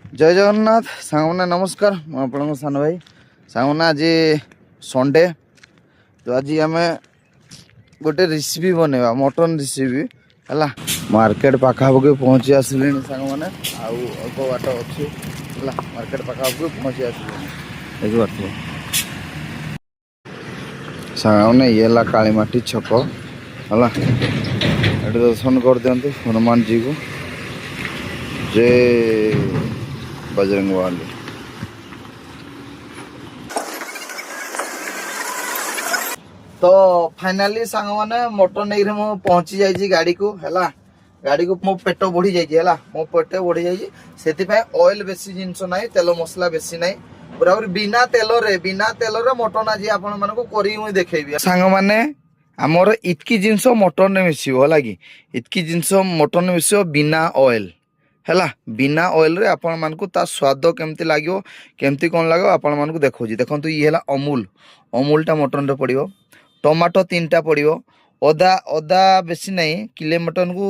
जय जगन्नाथ सांगना नमस्कार आपण सान भाई सांगना आज संडे तो आज आम गोटे रेसिपी बनेवा मटन रेसिपी है मार्केट पाखापाखि पहुँची आसिले सांग मैंने अल्प बाट अच्छी है मार्केट पाखापाखि पहुँची आसिले देखिए सांगने ये कालीमाटी छक है ये दर्शन कर दिखाते हनुमान जी को जय बजरंग बली। तो फाइनाली सांग मैंने मटन नहीं पहुंची जाइए गाड़ी को है गाड़ी को मो पेट बढ़ी जाइए मो पेट बढ़ी जाइए से ऑयल बेसी जिनस ना तेल मसला बेसी ना पूरा बिना तेल रे मटन आज आपण मानको करी मुई देखेबी सांग माने हमर इतकी जिनस मटन में मिसिबो होला कि इतकी जिनस मटन में मिसिबो बिना ऑयल है बिना ऑयल रे आपण मानकु ता स्वाद केमती लागो केमती कौन लगे आपण मानकु देखौजी देखंतु ये है अमूल टा मटन रे पड़िबो टमाटो 3टा पड़िबो अदा अदा बेसी नहीं किले मटन को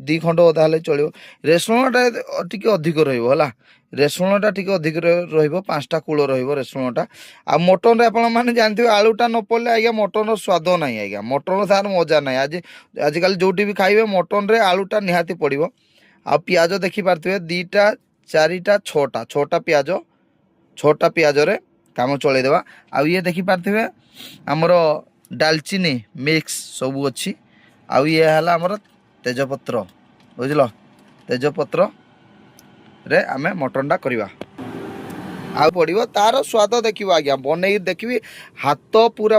2 खंड अदा हेले चलियो रेसुण टा टिके अधिक रहइबो हला रेसुण टा टिके अधिक रहइबो 5टा कूल रहइबो रेसुण टा आ मटन रे आपण माने जानथिबो आलूटा न पड़ले आज्ञा मटन रो स्वाद नहीं आज्ञा मटन तार मजा नहीं आज काल जोटी भी खाइबे मटन रे आलूटा निहाती पड़िबो आ पियाज देखी पार्थिबे 2टा 4टा 6टा पियाज रे काम चले देवा आ ये देखी पार्थिबे हमर डालचीनी मिक्स सब अच्छी आउ ये है हमर तेजपत्र बुझल तेजपत्र रे आमे मटनटा करवा आ पड़ो तार स्वाद देखिए आज्ञा बनई देखी हाथ पूरा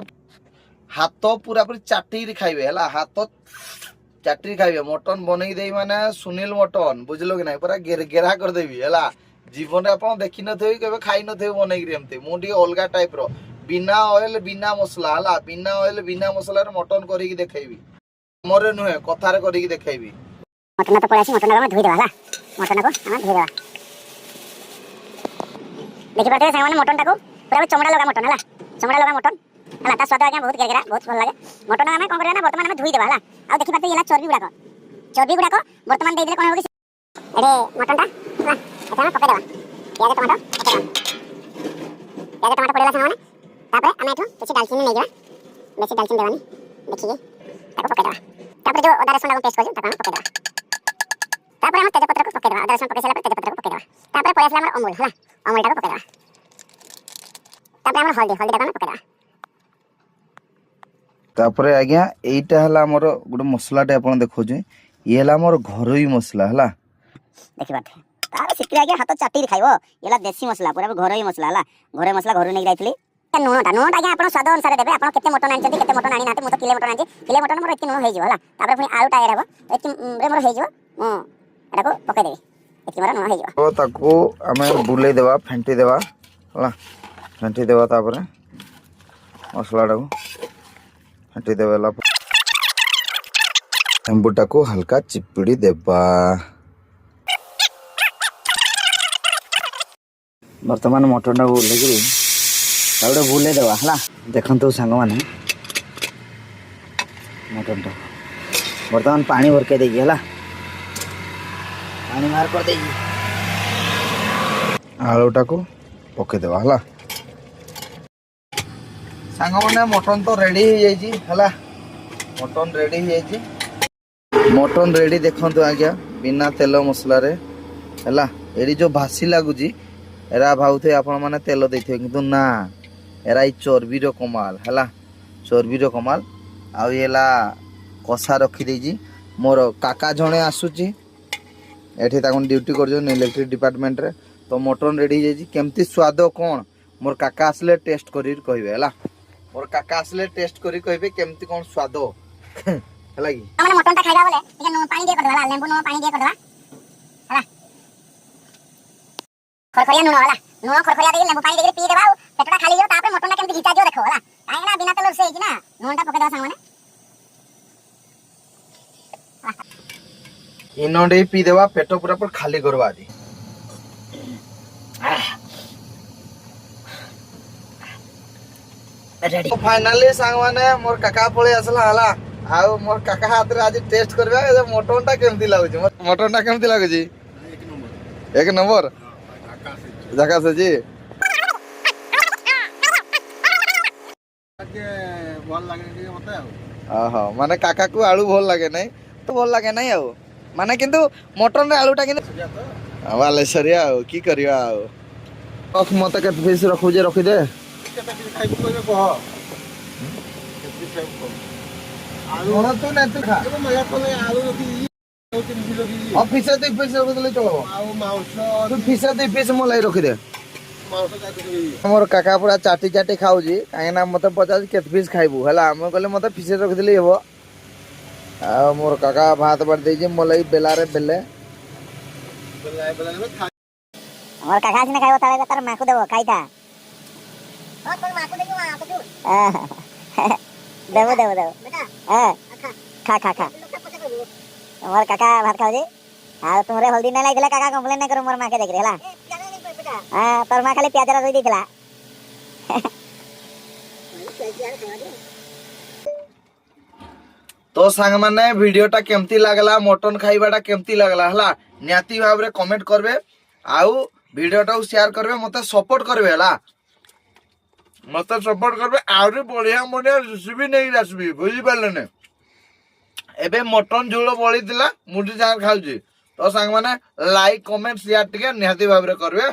पूरी चाटी खाइबे है हाथ चाटी खाइबे मटन बनई दे माने सुनील मटन बुझल कि नहीं पूरा गेरा करदेवी है जीवन में आप देखी थे खाई थे बनई एमती मुझे अलग टाइप रो बिना ऑयल बिना मसला है बिना ऑयल बिना मसला मटन करके देखेबी मोरे नुहे कथार करके देखेबी मटन तो पड़ासी मटन को धोई देबा हला मटन को हम धोई देबा देखि पाते सामान मटन टाको पूरा चमड़ा लगा मटन हला चमड़ा लगा मटन हला ता स्वाद आज्ञा बहुत गेरा बहुत भल लागे मटन हमें कोन करना वर्तमान में धोई देबा हला आ देखि पाते येला चर्बी गुडा को वर्तमान दे देले कोन होगी एडे मटन टा अच्छा पके देबा प्याज टमाटो पड़ेला सामान तापर आमे एठो किछि दालचीनी नै जेबा बेसी दालचीनी देबानी देखिए ताको पके देबा तापर जो अदा रसुन लागो पेस्ट करजु ताको पके देबा तापर हम तेजपत्र को पके देबा अदा रसुन पके सला पर तेजपत्र को पके देबा तापर पड़े असला हमर अमूल हला अमूल टा को पके देबा तापर हमर हल्दी टा को पके देबा तापर आज्ञा एटा हला हमर गुड मसला टे आपण देखो जे ये हला हमर घरोई मसला हला देखि बात तार सिक्री आज्ञा हाथ चाटी खाइबो येला देसी मसला पूरा घरोई मसला हला घरोई मसला घरो नै जाइतली नून आज्ञा आप स्वाद अनुसार देवे आप केते मटन आनी केते मटन आनी ना तो किले मटन आनी किले मटन मोर एति नून हो जिवो हला तापर पुनी आलू टा एराबो एति रे मोर हो जिवो एटा को पके देबी एति मोर नून हो जिवो तो ताको हमें बुले देबा फेंटी देबा हला फेंटी देबा तापर मसला टा को फेंटी देबेला एम्बुटा को हल्का चिपड़ी देबा वर्तमान मटन टा बोले ताबड़े बुले देवा हला देखंतु सांग माने मटन टा वर्तमान पानी भर के देगी हला पानी मार कर देगी आलूटा को पके देवा हला सांग माने मटन तो रेडी हो जाई हला मटन रेडी हो जाई मटन रेडी देखंतु आज्ञा बिना तेल मसला रे हला एडी जो भासी लागुजी एरा भाउथे आपण माने तेल देथियो किंतु ना एरा चर्बी रो कमाल है चर्बी रो कमाल आला कषा रखी देजी मोर काका जड़े आसूची एठी ताकन ड्यूटी कर इलेक्ट्रिक डिपार्टमेंट रे तो मटन रेडी जाइए केमती स्वाद कौन मोर काका आसले टेस्ट करी कहबे है मोर काका आसले टेस्ट करी कहबे केमती कौन स्वाद है कि हमने मटन ता खाइबा बोले ठीक है पानी दे कर देबा लेंबू नो पानी दे कर देबा हला खरखरिया नुन हला नुन खरखरिया दे लेंबू पानी दे पी देबा पेटटा खाली जो तापर मटन केमती घिचा जो देखो हला काहे ना बिना तेल से है कि ना नुनटा पके देबा संग माने इनोडे पी देबा पेट पूरा पर खाली करबा आदि रेडी फाइनली सांग माने मोर काका पळे आसला हला आउ मोर काका हाथ रे आज टेस्ट करबा मटन टा केमती लागुची मटन टा केमती लागुची एक नंबर झकास ଅଛି ଓହୋ ମାନେ କାକା କୁ ଆଳୁ ଭଲ ଲାଗେ ନାହିଁ ତ ଭଲ ଲାଗେ ନାହିଁ ଆଉ ମାନେ କିନ୍ତୁ ମଟନ ରେ ଆଳୁଟା କିନ୍ତୁ ବାଲେଶ୍ୱରିଆ ଆଉ କି କରିବା ଆଉ ରଖ ମତେ କେତେ ପିସ୍ ରଖୁଛେ ରଖିଦେ ଅଫିସ ଦୁଇ ପିସ୍ ରଖିଦେଲେ ଚଳିବ ପିସ୍ ଦୁଇ ପିସ୍ ମୋ ଲାଗି ରଖିଦେ ମୋର କାକା ପୁରା ଚାଟି ଚାଟି ଖାଉଛି କାହିଁକିନା ମତେ ପଚାରୁଛି କେତେ ପିସ୍ ଖାଇବୁ ହେଲା ମୁଁ କହିଲେ ମତେ ପିସ୍ ରଖିଦେଲେ ହବ ଆଉ ମୋର କାକା ଭାତ ବାଢି ଦେଇଛି ମୋ ଲାଗି ବେଲାରେ ବେଲେ আমার কাকা আসিনে খাইব তাহলে তার মাকু দেব খাইতা দেব দেব দেব হ্যাঁ খা খা খা আমার কাকা ভাত খাওছি আর তোমরে হলদি না লাগিলে কাকা কমপ্লেন না করো মোর মাকে দেখি হেলা হ্যাঁ তোর মা খালি পেঁয়াজ রই দিছিলা तो सांग माने वीडियोटा केमती लागला मटन खाइबाटा केमती लागला हला निहाती भाव रे कमेंट करबे आउ वीडियोटा शेयर करबे मते सपोर्ट करबे हला मते सपोर्ट करबे आउरी बढ़िया बढ़िया रेसिपी नहीं रेसिपी बुझी पारले ने एबे मटन झोल बळी दिला मुठी जान खाउची तो सांग माने लाइक कमेंट शेयर टिके निहाती भाव रे करबे